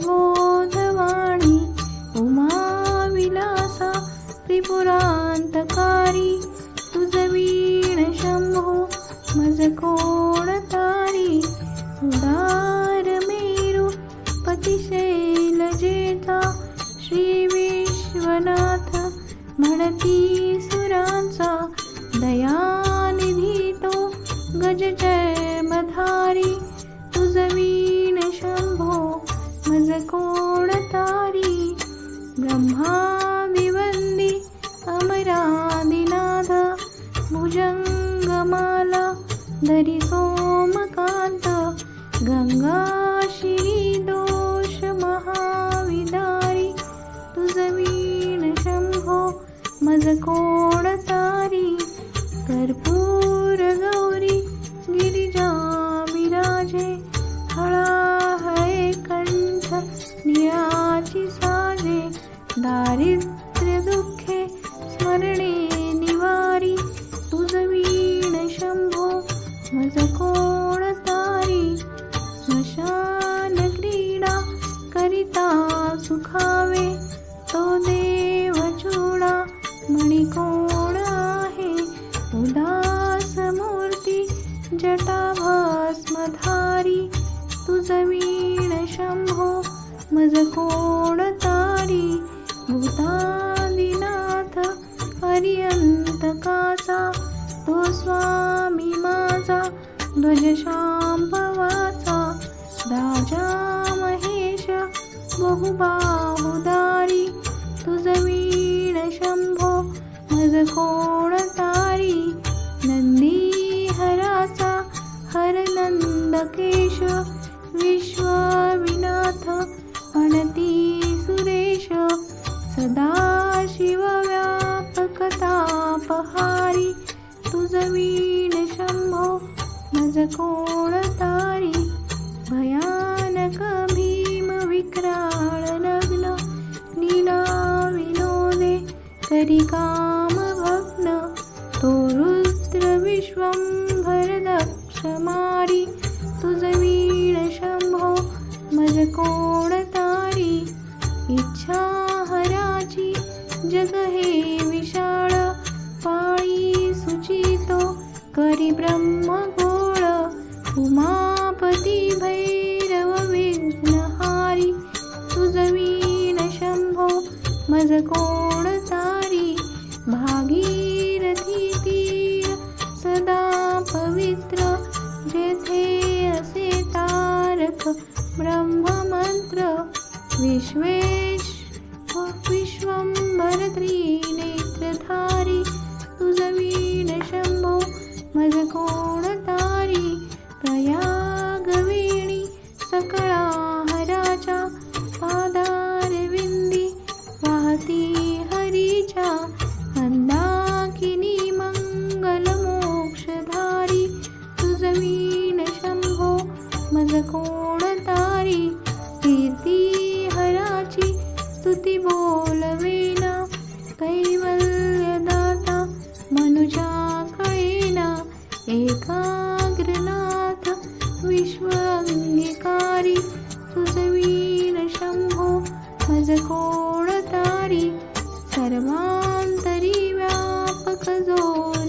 बोधवाणी उमा विलासा त्रिपुरांतकारी तुझ वीण शंभो मज कोण तारी उदार मेरू पतिशैल जेता श्री विश्वनाथ म्हणती सुरांचा दयानिधी तो गजचर्मधारी तुझ वीण शंभो मज कोण तारी ब्रह्मादिवंदी अमरादिनाथ भुजंगमाला धरी सोमकांत गंगा श्री दोष महाविदारी तुझ वीण शंभो मज कोण तारी कर्पूर गौरी गिरिजा विराजे हळाहळे कंठ निळाची साजे दारिद्र्य दुःखे स्मरणे निवारी तुझ वीण शंभो मज कोण तारी स्मशान क्रीडा करिता सुखावे तो देव चूडा मणी कोण आहे उदास मूर्ती जटा भस्मधारी तुझ वीण शंभो मज कोण तारी भूतादिनाथ पर्यंतकाचा तो स्वामी माझा ध्वज शांभवाचा राजा महेश बहुबाहुदारी तुझ वीण शंभो मज कोण तारी नंदी हराचा हर नंदकेश विश्वविनाथ म्हणती सुरेश सदा शिव व्यापकतापहारी तुझ वीण शंभो मज कोण तारी भयानक भीम विक्राळ नग्न लीला विनोदे करी काम भग्न तो रुद्र विश्वंभर दक्ष मारी तुझ वीण शंभो मज कोण तारी इच्छा हराची जग हे विशाळ पाळी सुचितो करी ब्रह्म गोळ उमापती भैरव विघ्नहारी तुझ वीण शंभो मज कोण तारी भागीरथी तीर सदा पवित्र जेथे असे तारक ब्रह्ममंत्र विश्वंभर त्रिनेत्रधारी तुझ वीण शंभो मज कोण तारी प्रयागवेणी सकळा हराच्या पादारविंदी वाहती हरीच्या मंदाकिनी मंगल मोक्षधारी तुझ वीण शंभो मज कोण तारी कीर्ती हराची स्तुती बोलवेना कैवल्यदाता मनुजा कळेना एकाग्रनाथ विश्वंगिकारी तुझ वीण शंभो मज कोण तारी सर्वांतरी व्यापक जो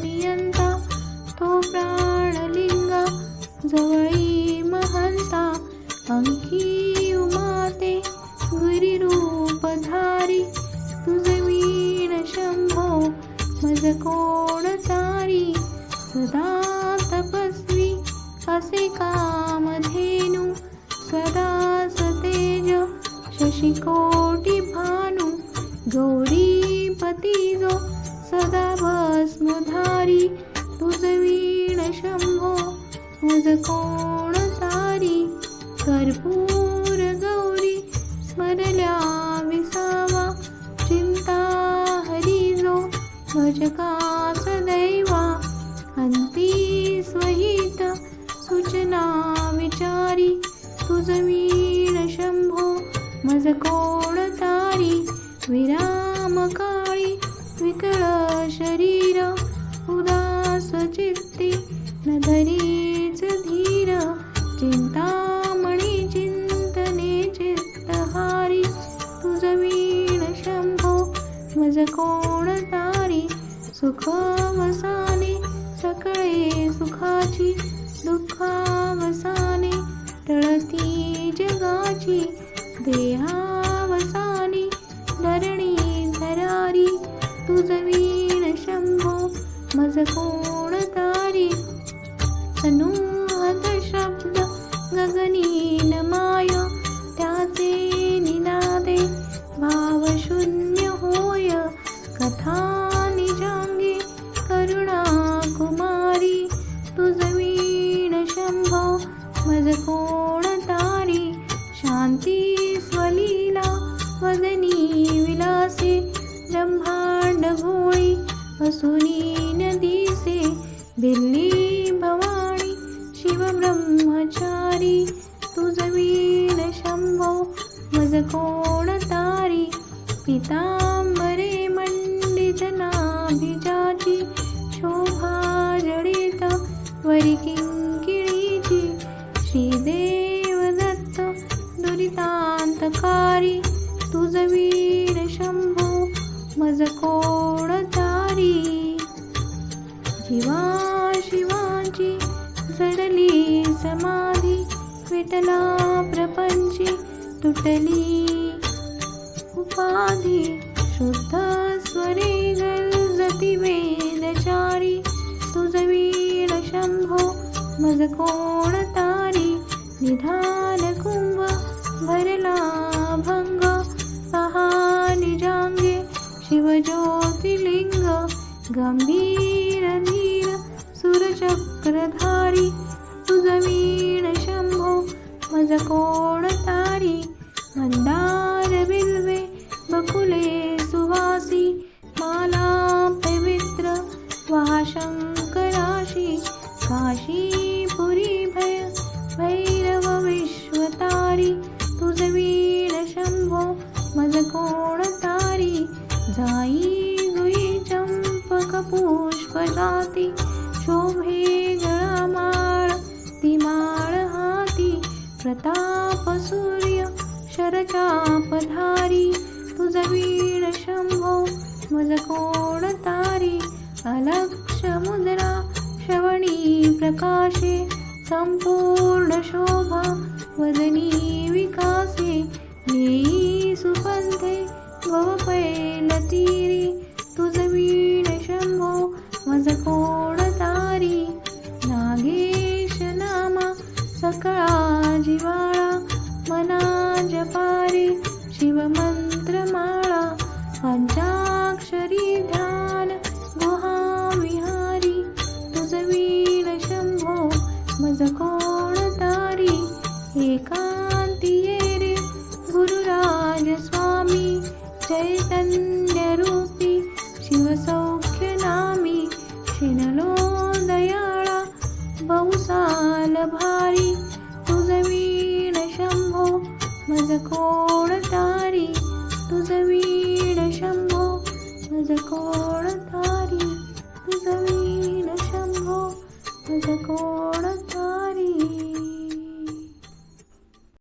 नियंता तो प्राणलिंगा जवळी महंता अंकी उमाते गिरिरूपधारी तुझ वीण शंभो मज कोण तारी सदा तपस्वी असे कामधेनु सदा सतेज शशिकोटी भानु गौरीपती जो सदा भस्मधारी तुझ वीण शंभो मज कोण तारी कर्पूर गौरी स्मरल्या विसावा चिंता हरी जो भजका सदैवा अंती स्वहित सूचना विचारी तुझ वीण शंभो मज कोण तारी विराम काळी विकळ शरीर उदास चित्ती न धरीच धीर चिंतामणी चिंतने चित्त मज कोण तारी. सुखवसाने सकळे सुखाची, दुःखावसाने टळती जगाची. देहावसाने धरणी धरारी, तुझ वीण शंभो मज कोण तारी. अनुहत शब्द गगनी न माय, त्याचे निनादे भावशून्य होय. कथा निजांगे करुणा कुमारी, तुझ वीण शंभो मज कोण तारी. शांती स्वलीला वदनी विलासे, ब्रह्मांड भोळी असुनी न दिसे. दिल्ली भवानी शिव ब्रह्मचारी, तुझ वीण शंभो मज कोण तारी. पितांबरे मंडित नाभिजाची, शोभा जडित वरी किंकिणीची. श्रीदेव दत्त दुरितांतकारी, तुझ वीण शंभो मज कोण तारी. जीवा शिवाची जडली समाधी, विठला प्रपंची तुटली उपाधी. शुद्ध स्वरे गरजती वेदचारी, तुझ वीण शंभो मज कोण तारी. निधान कुंभ भरला भंग, पहा निजांगे शिवज्योतिलिंग. गंभीर धीर सुरचक्रधारी, तुझ वीण शंभो मज कोण तारी. मंदार बिल्वे बकुले सुवासी, माला पवित्र वहा शंकराशी. काशीपुरी भय भैरव विश्वतारी, तुझ वीण शंभो मज कोण तारी. जाई जुई चंपक पुष्प जाती, शोभे गळामाळ ती माळ हाती. प्रताप सूर्य शरचापधारी, तुझ वीण शंभो मज कोण तारी. अलक्ष मुद्रा श्रवणी प्रकाशे, संपूर्ण शोभा वदनी विकासे. नेई सुपंथे भवपैलतीरी, तुझ वीण शंभो मज कोण तारी. नागेश नामा सकळा जिवाळा, मना जपारे शिवमंत्र माळा. पंचाक्षरी ध्यान गुहा विहारी, तुझ वीण शंभो मज कोण तारी. एका